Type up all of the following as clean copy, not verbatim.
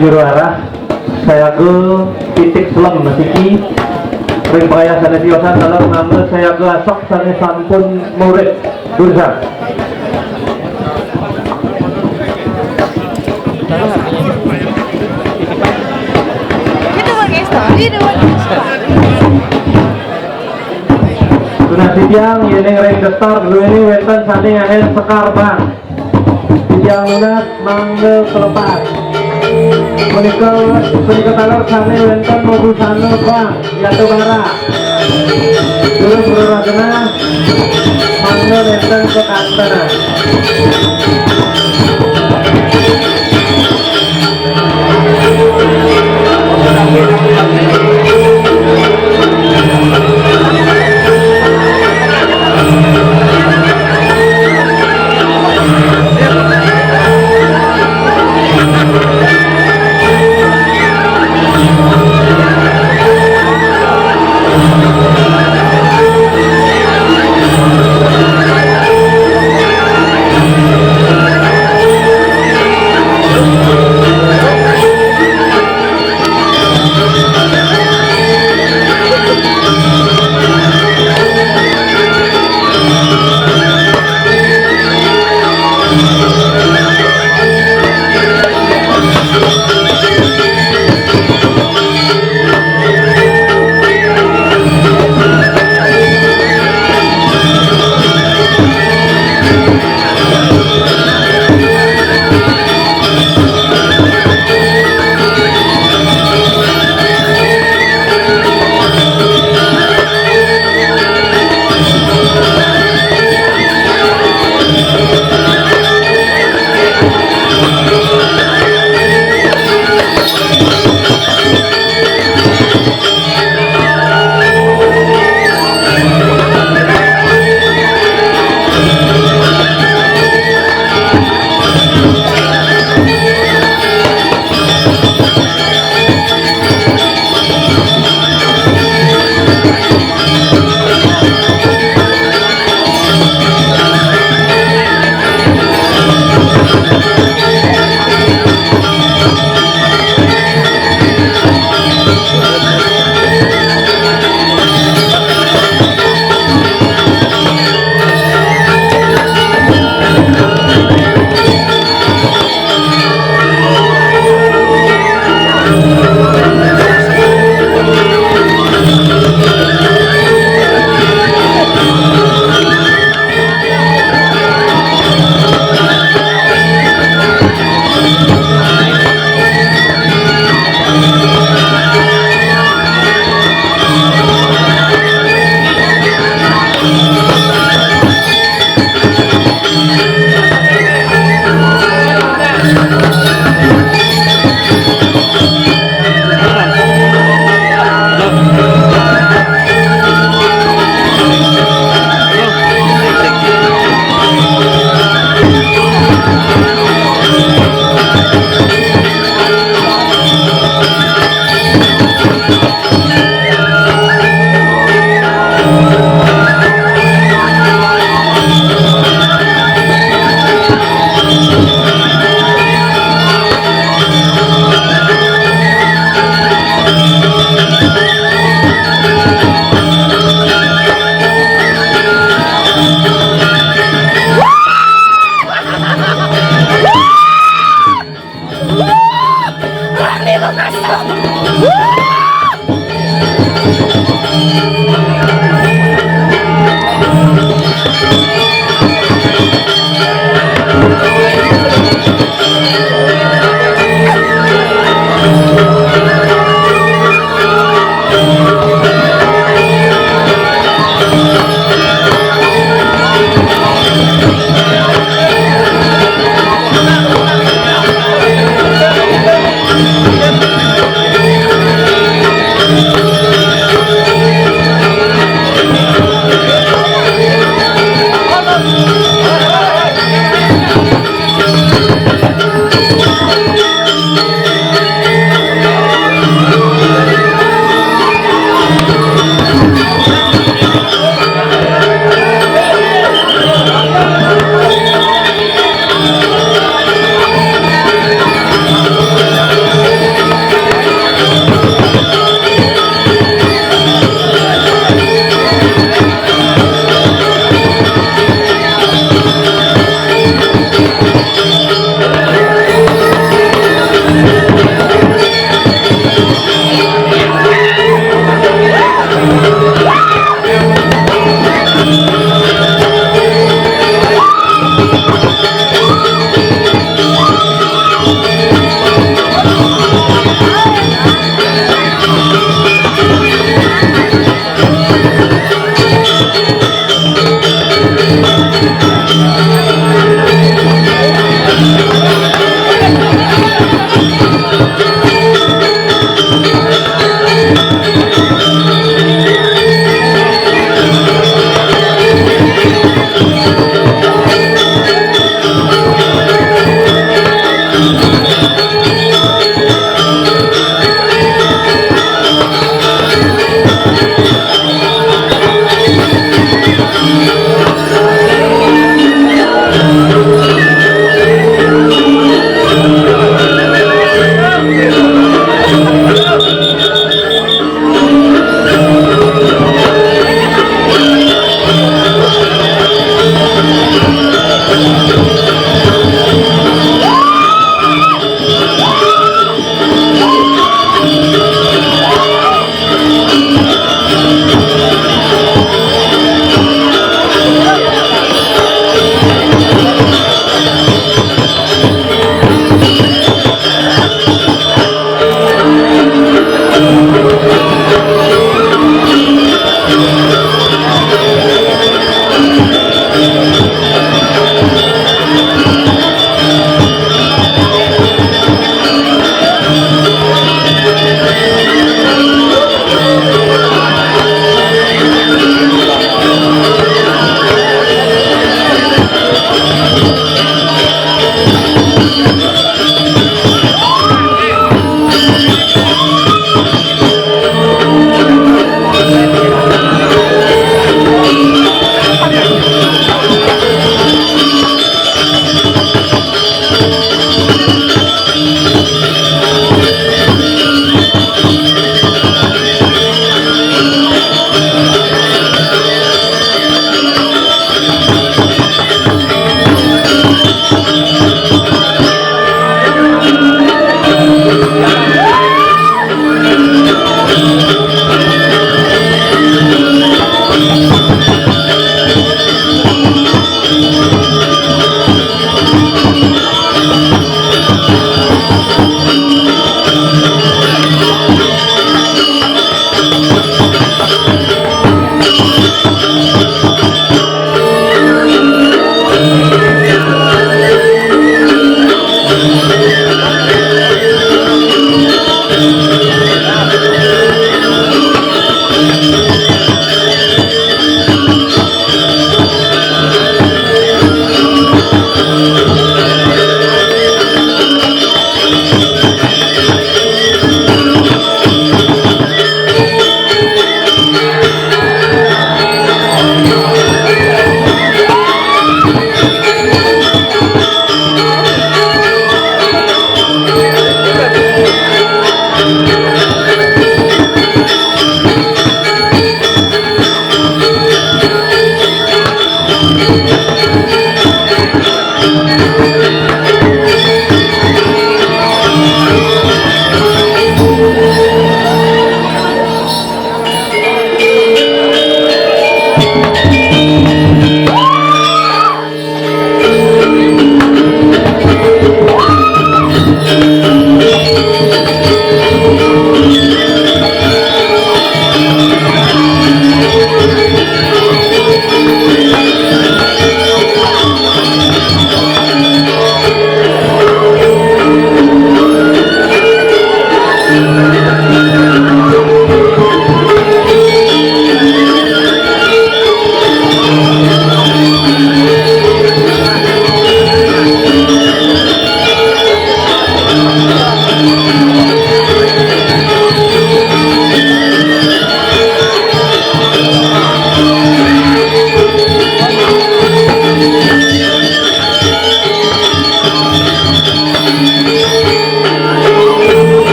Juru arah saya ke titik selam masiki ring payah sana siosan dalam nama saya ke asok sana sampun murid jurusan sudah siang ini ring gestar dulu ini wetan sani akhir sekar bang siang lunas mangga kelepas menikah talor sane wenten mobil sana bang yaitu bara dulu beragana mangga wenten ke kantor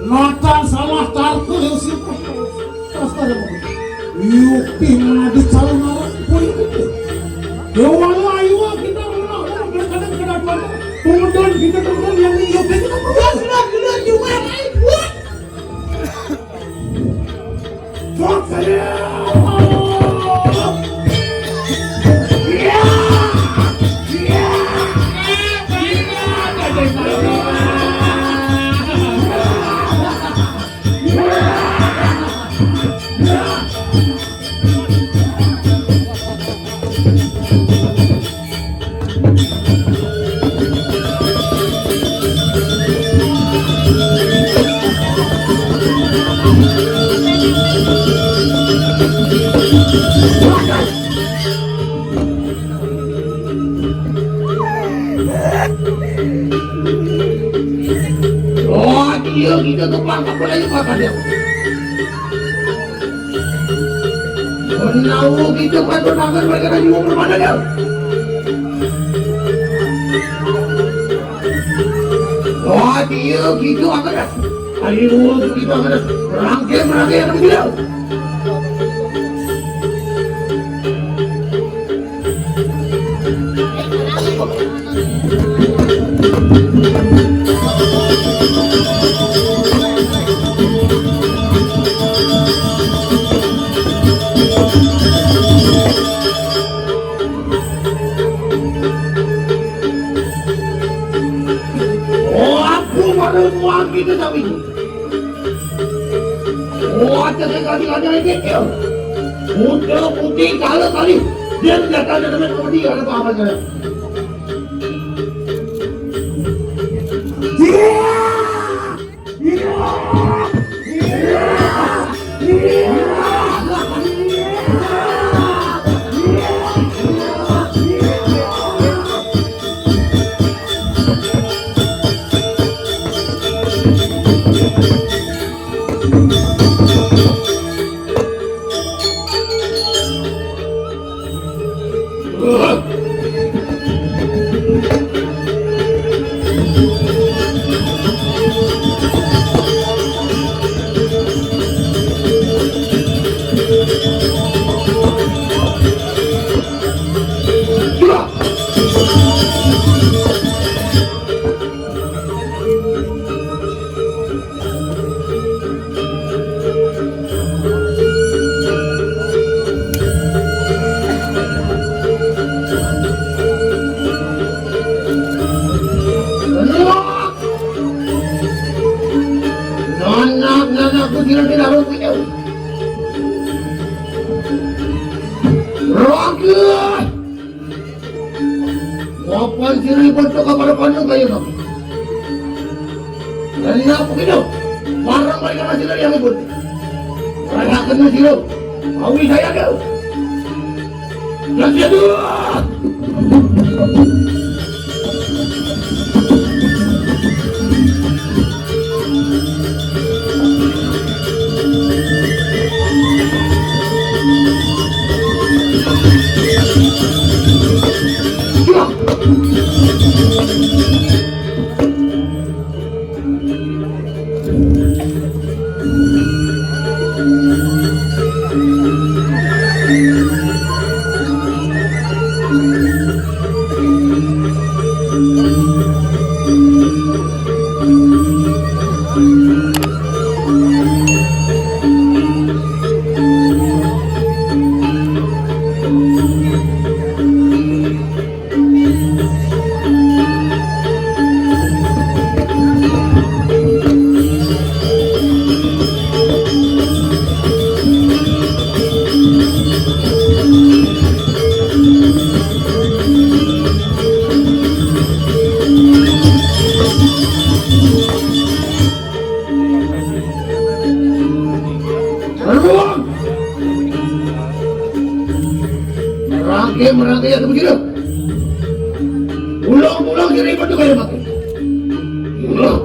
Natan salah tarku si pastor yukti mana di calon arah politik dewan layu kita menang kadang-kadang kemudian kita temukan yang yukti kita berubah juga buat saya kita tukang kapal aja makan dia. Menau kita kan bernagar mereka lagi mau bermana dia. Wah dia gitu akan dah. Hari dua gitu akan dah. Merangkai yang dia. Uang kita tapi ada sekali-kali ini dia putih kali dia tidak ada dengan putih ada apa saja Wapan siri bentuk kepada pandang kayu kami. Dan apa gitu? Marang mereka masih dari yang ikut. Mereka kena siru. Awi saya kau. Dan dia dua. pakai merangkai atau begitu. Ulang jadi apa tuh kayak pakai? Ulang.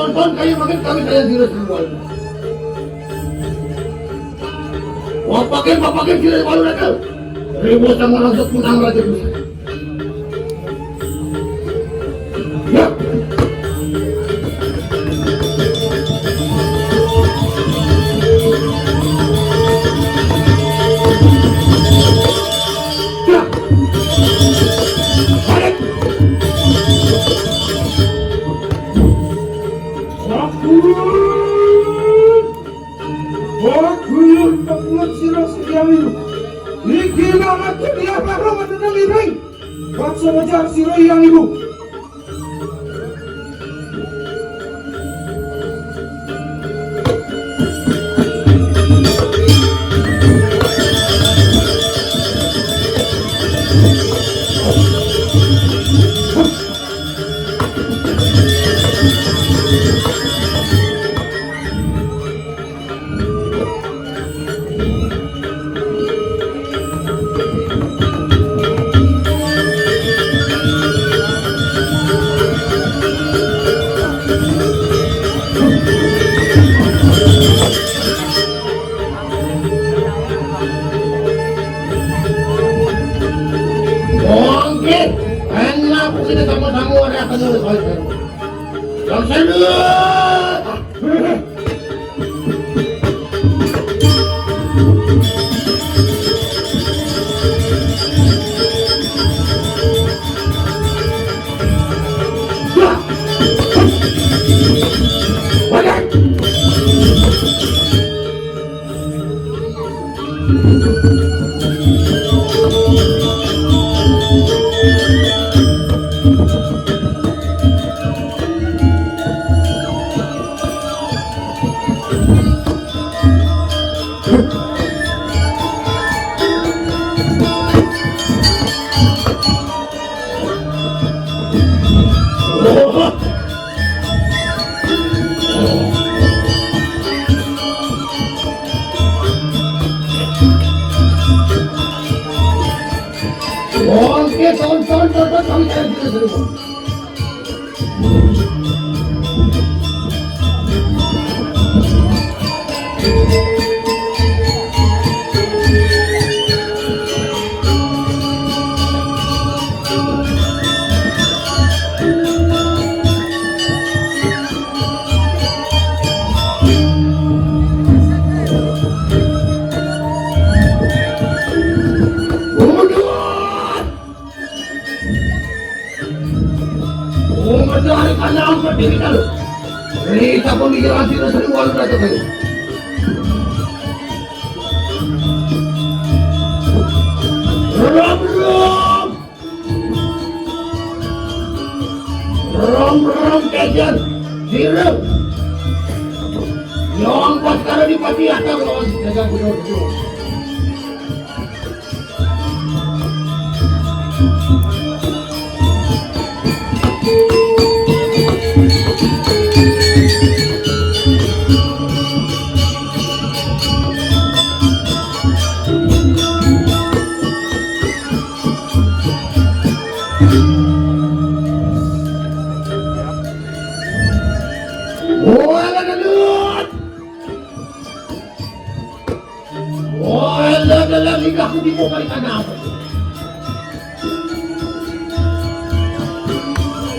Tonton kayu makin kami saya jelas dulu. Wah pakai jelas baru datang. Ribu sama langsung pulang raja bisa. Ya. Mengejar si Roy yang ibu.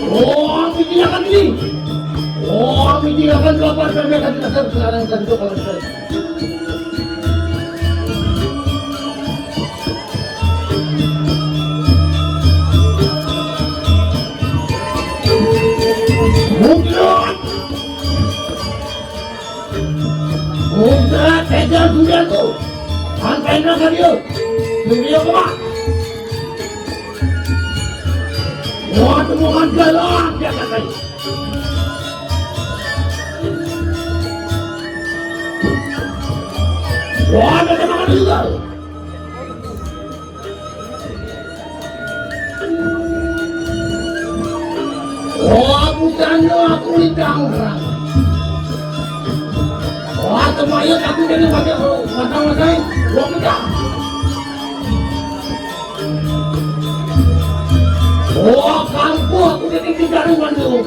Oh, pikiran ini. Oh, pikiran kapan mereka tidak sekarang dan itu kalau saya. Mudra tegal dunia tu. Sampai nak dia. Dunia apa? Wah, temukan jalan dia kata. Wah, ada temukan juga. Wah, bukan aku ditang. Wah, temayat aku jadi matang-matang. Wah, betul. Wah, kampung aku jadi tinggal bandung.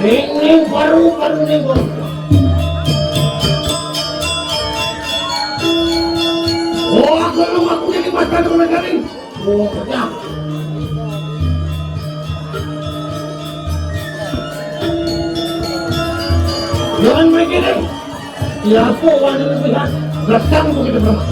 Ning baru ning baru. Oh, aku jadi macam tu mereka ni. Oh, macam. Jangan mereka ni. Ya, apa orang yang melihat belakang begitu beramai.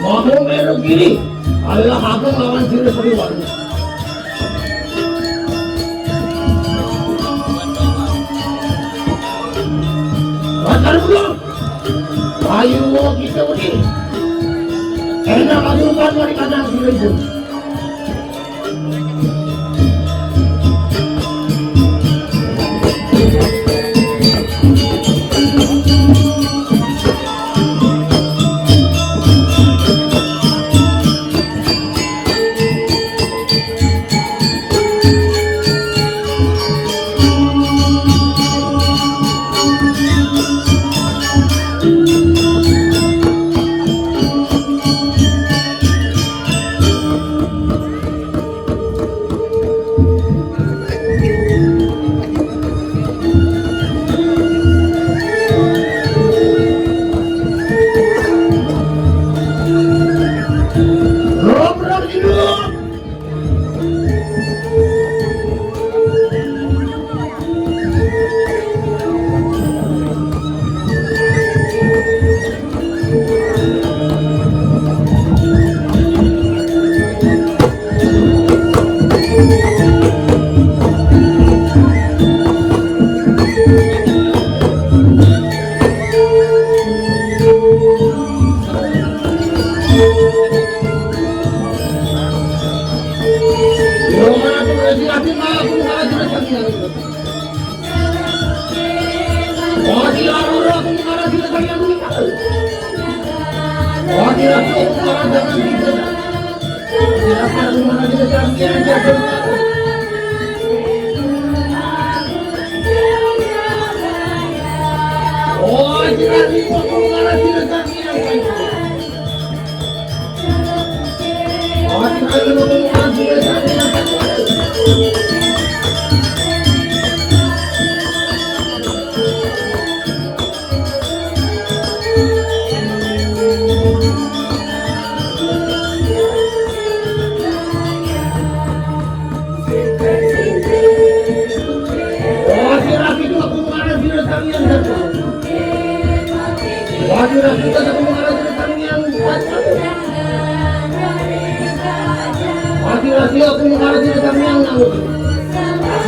Mau merah gini, Allah akan lawan sini periwan. Bacar belum? Ayo kita begini. Enak aja bukan dari kadang sini itu.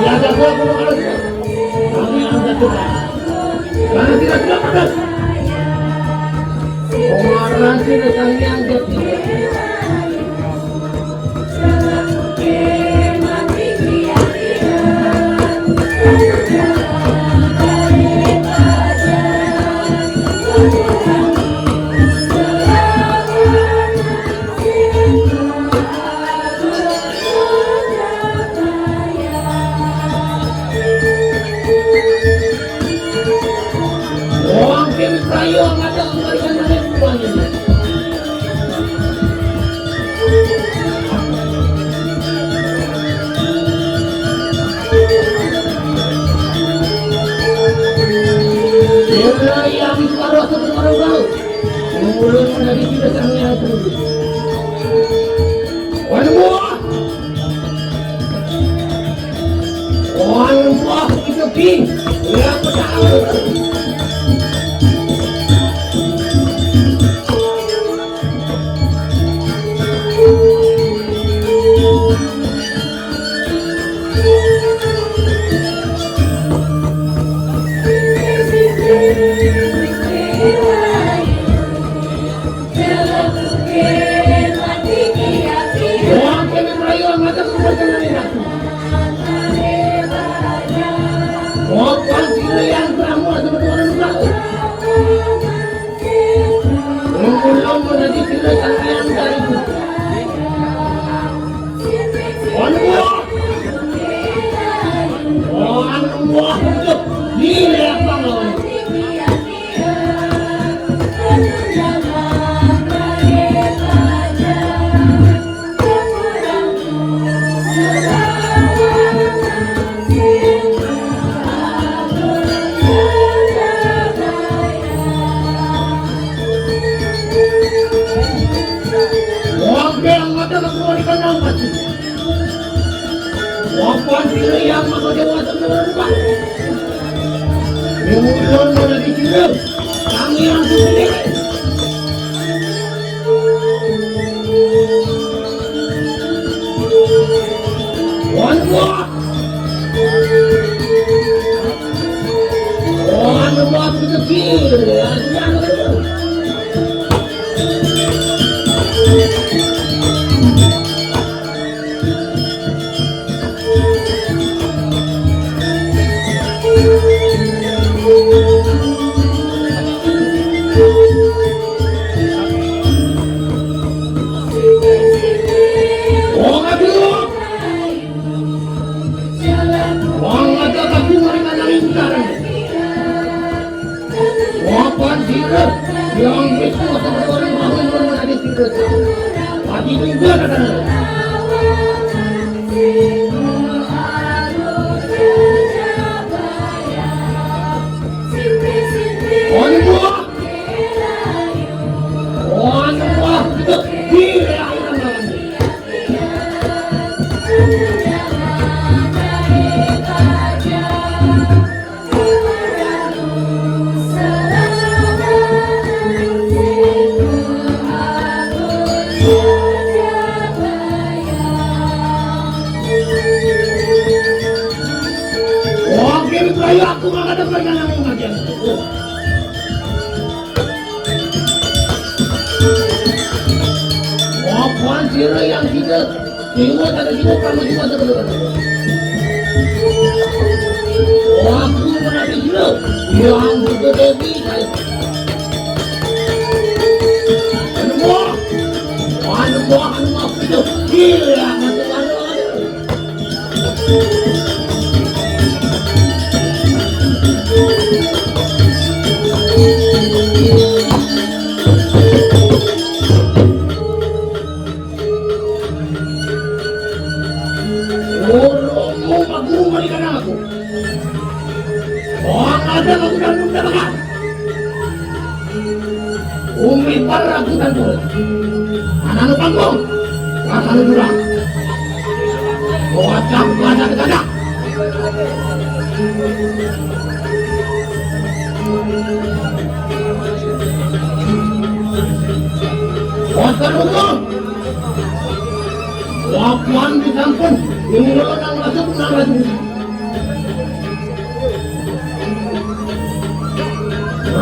ada gua kalau kami angkat juga. Karena tidak pedas. Pengarang tidak kami angkat juga.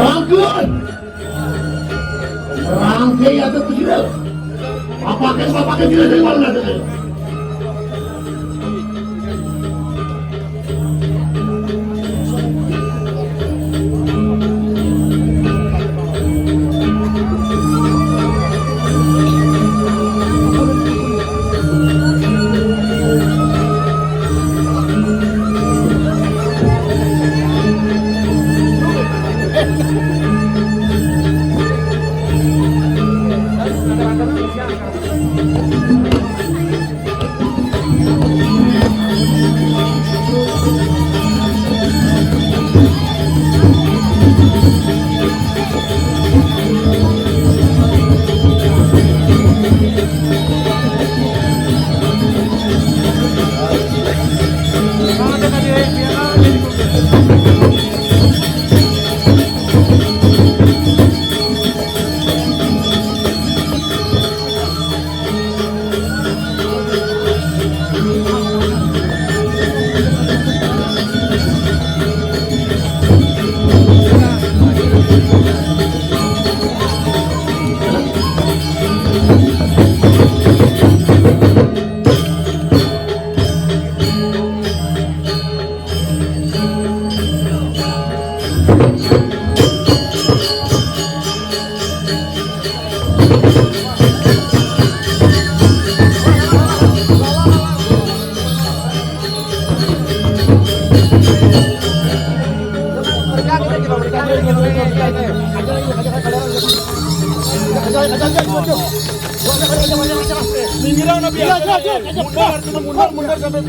Bagus. Rangkai atau kecil. Bapak kecil dari mana tadi? Mundur sampai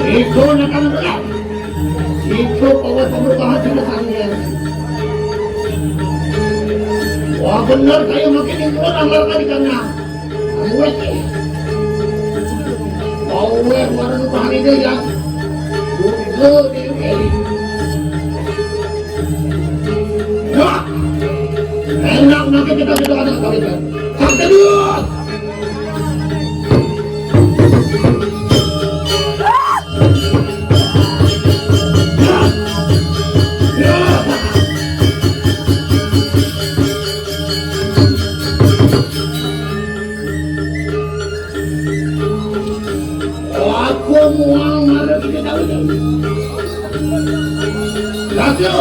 Itu akan berat. Itu pemerintahan tidak sanggup. Wah benar kayak makin itu anggarkan ikannya. Anggur sih. Power warna bahan itu ya. Dulu ini. Ya. Enak nanti kita ada kali itu. Sampai dulu.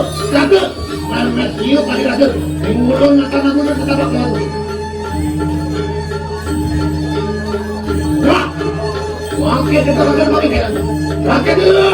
Raga, Marmes Dio kali Raga, Mingulun akan aku nak kata apa? Wah, wangke kita Raga bagi kan? Raga dulu.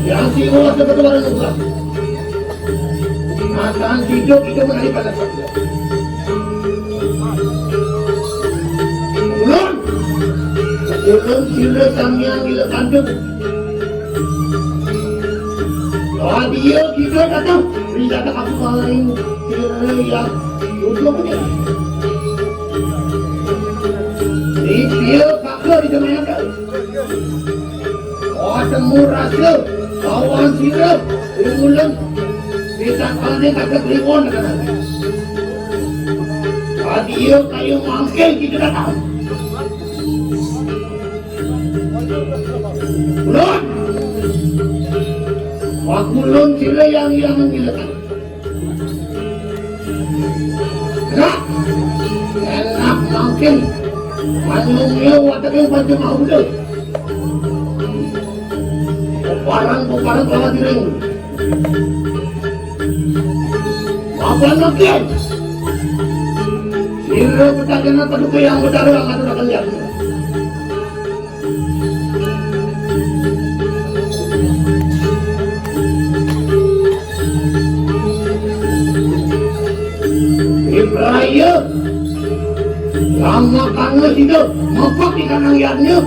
Yang siwa seketuaran juga. Makan hidup itu menjadi pada saja. Ulun sila samyang gila kandung. Dia kita datang, dia datang aku main sila yang duduk punya. Dia kakak di dalam yang kali. Temu rasa kawan sirap ulang kita kali kata kliwon kan dia kayu mangke kita datang ulun wakulun sila yang mengilakan enak mangke manungnya wataknya pada mau deh Parang kalah direng. Apa lagi? Sila petakan apa tuh yang berdarah atau akan lihat? Ibrahim, yang makan itu mapak ikan angiannya.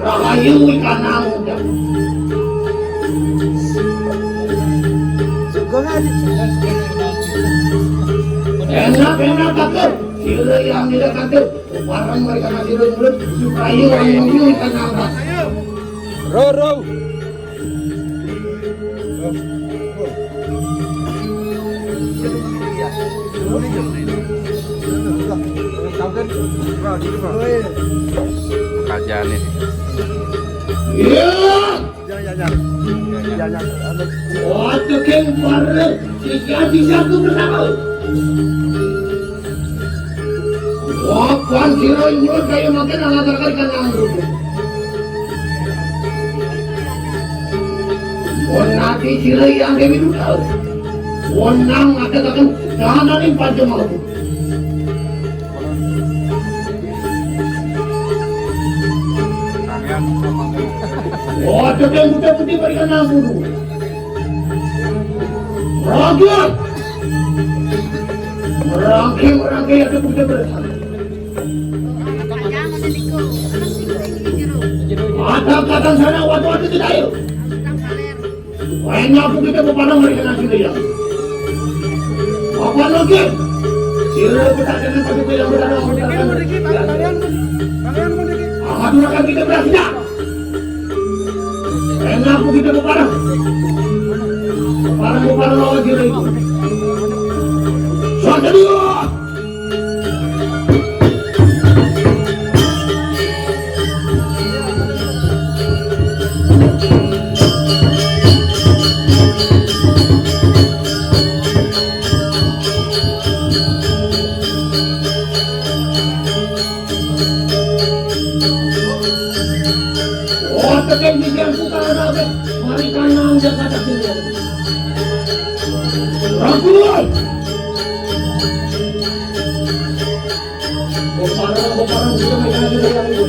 Rahayu ikan muda. Enak kakak. Sila yang tidak kakak. Barang mereka masih mulut. Rahayu ikan muda. Ro. Kajian ini. Iya. Waktu kemarin tiga tu bersama. Wakwan siro mulut kayu makan alat terkait dengan grup. Wanati siro yang dewi duduk. Wanang akan kanan ini pada mahu. Waktu yang putih berikan ampun. Rakyat merangkai yang putih bersama. Ada sana waktu tidak ayo. Banyak aku kita berparang berikan ampun dia. Apa lagi? Sila pertanyaan pada yang berada kalian akan kita berhasil. Enak aku kita berparang. Parang lawan sila itu. Suara dia. Tekan di jam putaran apa? Mari kanan jaga tak tinggal. Rangkul. Boparang kita main lagi dengan itu.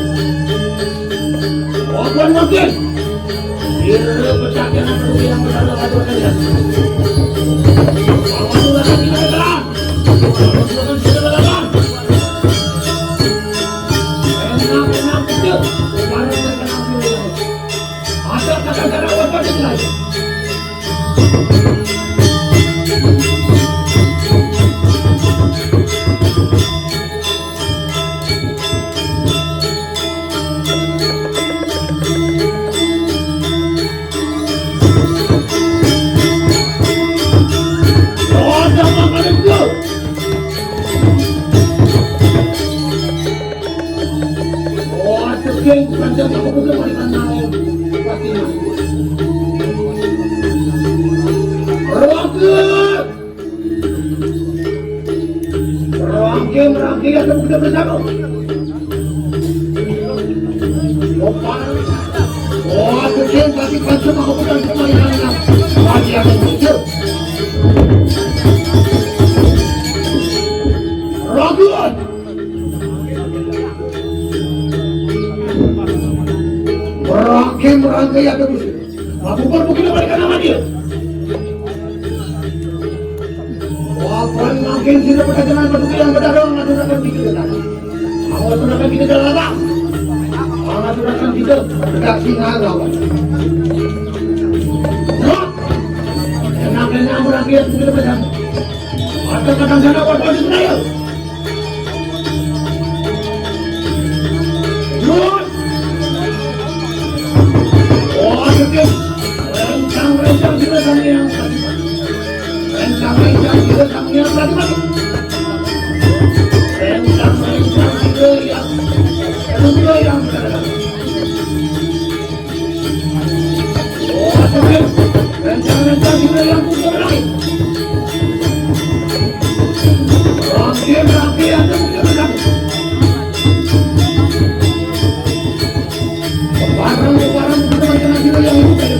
Wakwan makin. Dia pecahkan apa yang berada pada kalian. Awak sudah kita jalan. Awak sudah jalan. Enak itu. Boparang ada kata-kata apa lagi? Rakyat rakyat yang kita bersama. Oh, aku kira pasti pasal aku bukan kemarin. Lagi ada muncul. Rakyat. Rakyat rakyat yang bersama. Aku berbukin mereka nama dia. Wah, makin sini perdagangan batu yang berdarah, ngadurakan kita dah. Awak ngadurakan kita dah lah. Ngadurakan kita tak singa lawan. Nak, enak berakhir kita bersama. Ada kadang-kadang awak baju saya. Nak, wah sedih. Rencang kita sama yang rencang kita sama yang tadi. Rencang kita yang oh sedih. Rencang kita yang putar lagi. Rakyat yang putar. Barang kita macam kita yang putar.